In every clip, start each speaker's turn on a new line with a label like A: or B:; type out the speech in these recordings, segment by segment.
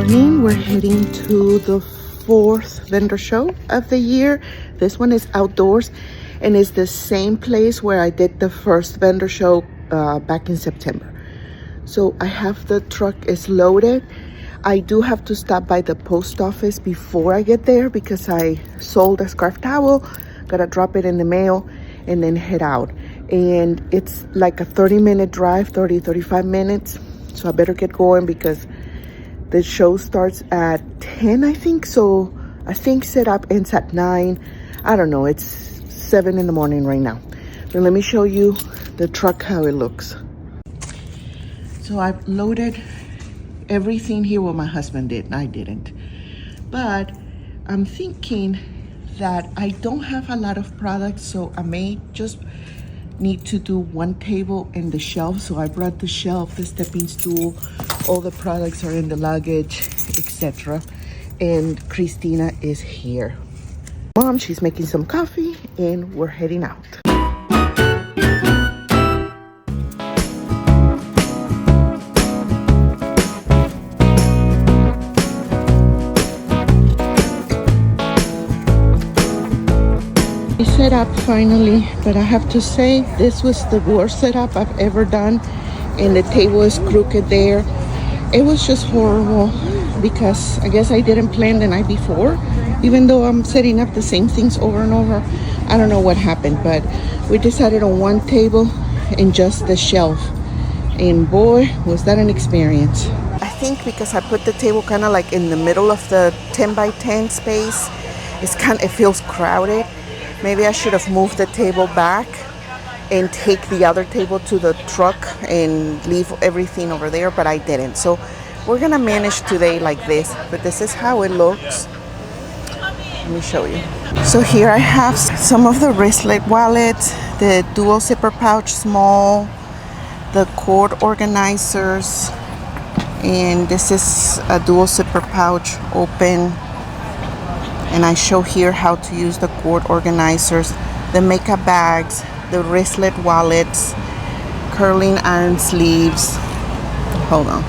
A: morning. We're heading to the fourth vendor show of the year. This one is outdoors and is the same place where I did the first vendor show back in September. So I have the truck is loaded. I do have to stop by the post office before I get there because I sold a scarf towel. Gotta drop it in the mail and then head out. And it's like a 30-minute drive, 35 minutes. So I better get going because the show starts at 10, I think. So I think setup ends at 9. I don't know. It's 7 in the morning right now. So let me show you the truck, how it looks. So I've loaded everything here. Well, my husband did. I didn't. But I'm thinking that I don't have a lot of products. So I may just need to do one table and the shelf. So I brought the shelf, the stepping stool, all the products are in the luggage, etc. And Christina is here. Mom, she's making some coffee and we're heading out. Setup finally, but I have to say this was the worst setup I've ever done, and the table is crooked there. It was just horrible because I guess I didn't plan the night before, even though I'm setting up the same things over and over. I don't know what happened, but we decided on one table and just the shelf, and boy was that an experience. I think because I put the table kind of like in the middle of the 10 by 10 space, it feels crowded. Maybe I should have moved the table back and take the other table to the truck and leave everything over there, but I didn't. So we're gonna manage today like this, but this is how it looks. Let me show you. So here I have some of the wristlet wallets, the dual zipper pouch small, the cord organizers, and this is a dual zipper pouch open. And I show here how to use the cord organizers, the makeup bags, the wristlet wallets, curling iron sleeves. Hold on.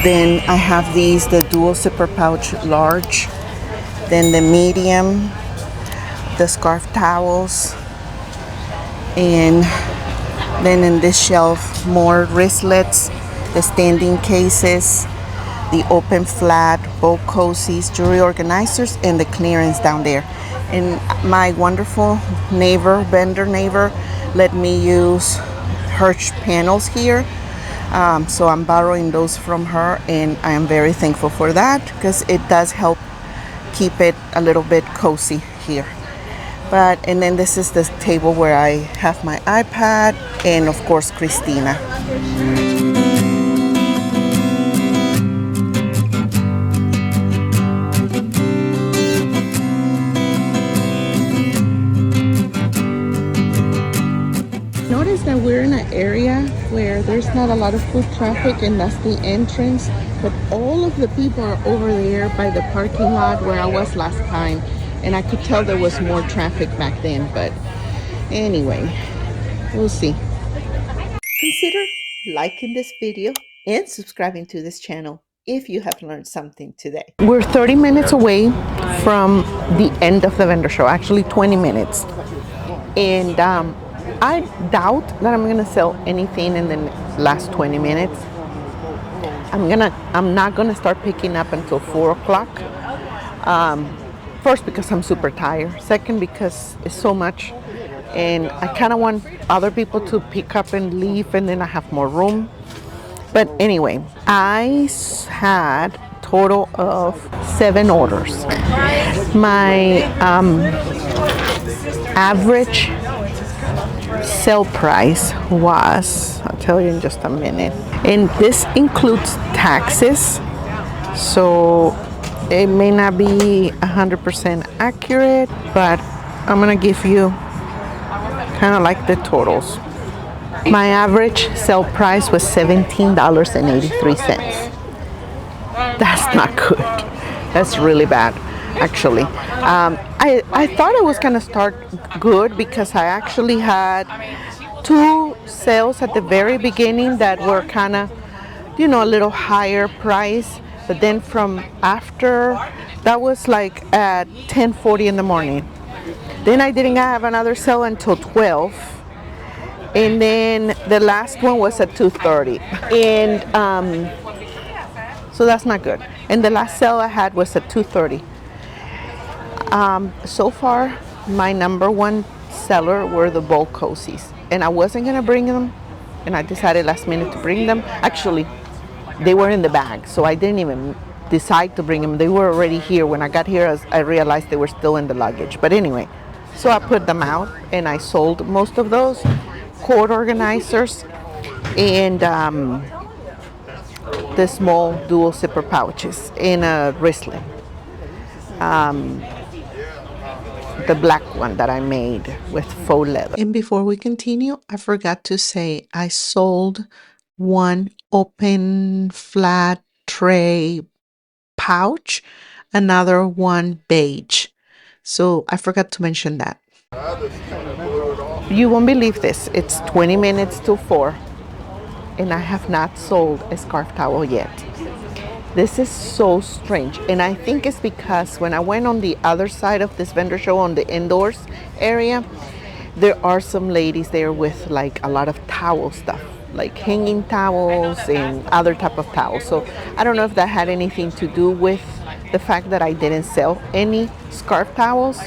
A: Then I have these, the dual zipper pouch large, then the medium, the scarf towels, and then in this shelf more wristlets, the standing cases, the open flat, both cozies, jewelry organizers, and the clearance down there. And my wonderful vendor neighbor, let me use her panels here. So I'm borrowing those from her, and I am very thankful for that because it does help keep it a little bit cozy here. And then this is the table where I have my iPad and of course Christina. Notice that we're in an area where there's not a lot of foot traffic, and that's the entrance, but all of the people are over there by the parking lot where I was last time, and I could tell there was more traffic back then. But anyway, we'll see. Consider liking this video and subscribing to this channel if you have learned something today. We're 30 minutes away from the end of the vendor show, actually 20 minutes, and I doubt that I'm gonna sell anything in the last 20 minutes. I'm not gonna start picking up until 4 o'clock. First, because I'm super tired. Second, because it's so much, and I kind of want other people to pick up and leave, and then I have more room. But anyway, I had total of 7 orders. My average sale price was, I'll tell you in just a minute, and this includes taxes, so it may not be 100% accurate, but I'm gonna give you kind of like the totals. My average sale price was $17.83. That's not good. That's really bad, actually. I thought it was gonna start good because I actually had 2 sales at the very beginning that were kind of you know, a little higher price. But then from after, that was like at 10:40 in the morning. Then I didn't have another sale until 12. And then the last one was at 2:30. And so that's not good. And the last sale I had was at 2:30. So far, my number one seller were the bowl cozies. And I wasn't gonna bring them, and I decided last minute to bring them. Actually, they were in the bag, so I didn't even decide to bring them. They were already here. When I got here, I realized they were still in the luggage. But anyway, so I put them out and I sold most of those cord organizers and the small dual zipper pouches in a wristlet. The black one that I made with faux leather. And before we continue, I forgot to say I sold one open flat tray pouch, another one beige. So I forgot to mention that. You won't believe this. It's 20 minutes to 4 and I have not sold a scarf towel yet. This is so strange, and I think it's because when I went on the other side of this vendor show on the indoors area, there are some ladies there with like a lot of towel stuff, like hanging towels and other type of towels. So I don't know if that had anything to do with the fact that I didn't sell any scarf towels,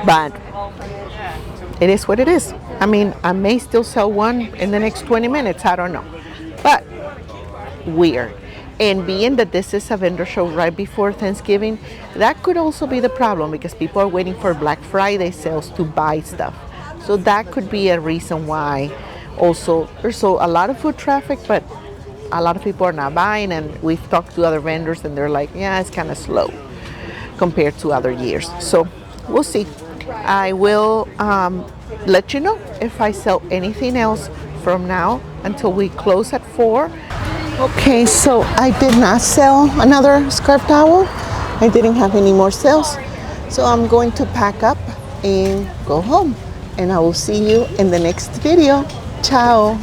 A: but it is what it is. I mean, I may still sell one in the next 20 minutes, I don't know. But weird. And being that this is a vendor show right before Thanksgiving, that could also be the problem because people are waiting for Black Friday sales to buy stuff. So that could be a reason why also there's a lot of foot traffic, but a lot of people are not buying. And we've talked to other vendors and they're like, yeah, it's kind of slow compared to other years. So we'll see. I will let you know if I sell anything else from now until we close at 4. Okay, so I did not sell another scarf towel. I didn't have any more sales. So I'm going to pack up and go home. And I will see you in the next video. Ciao.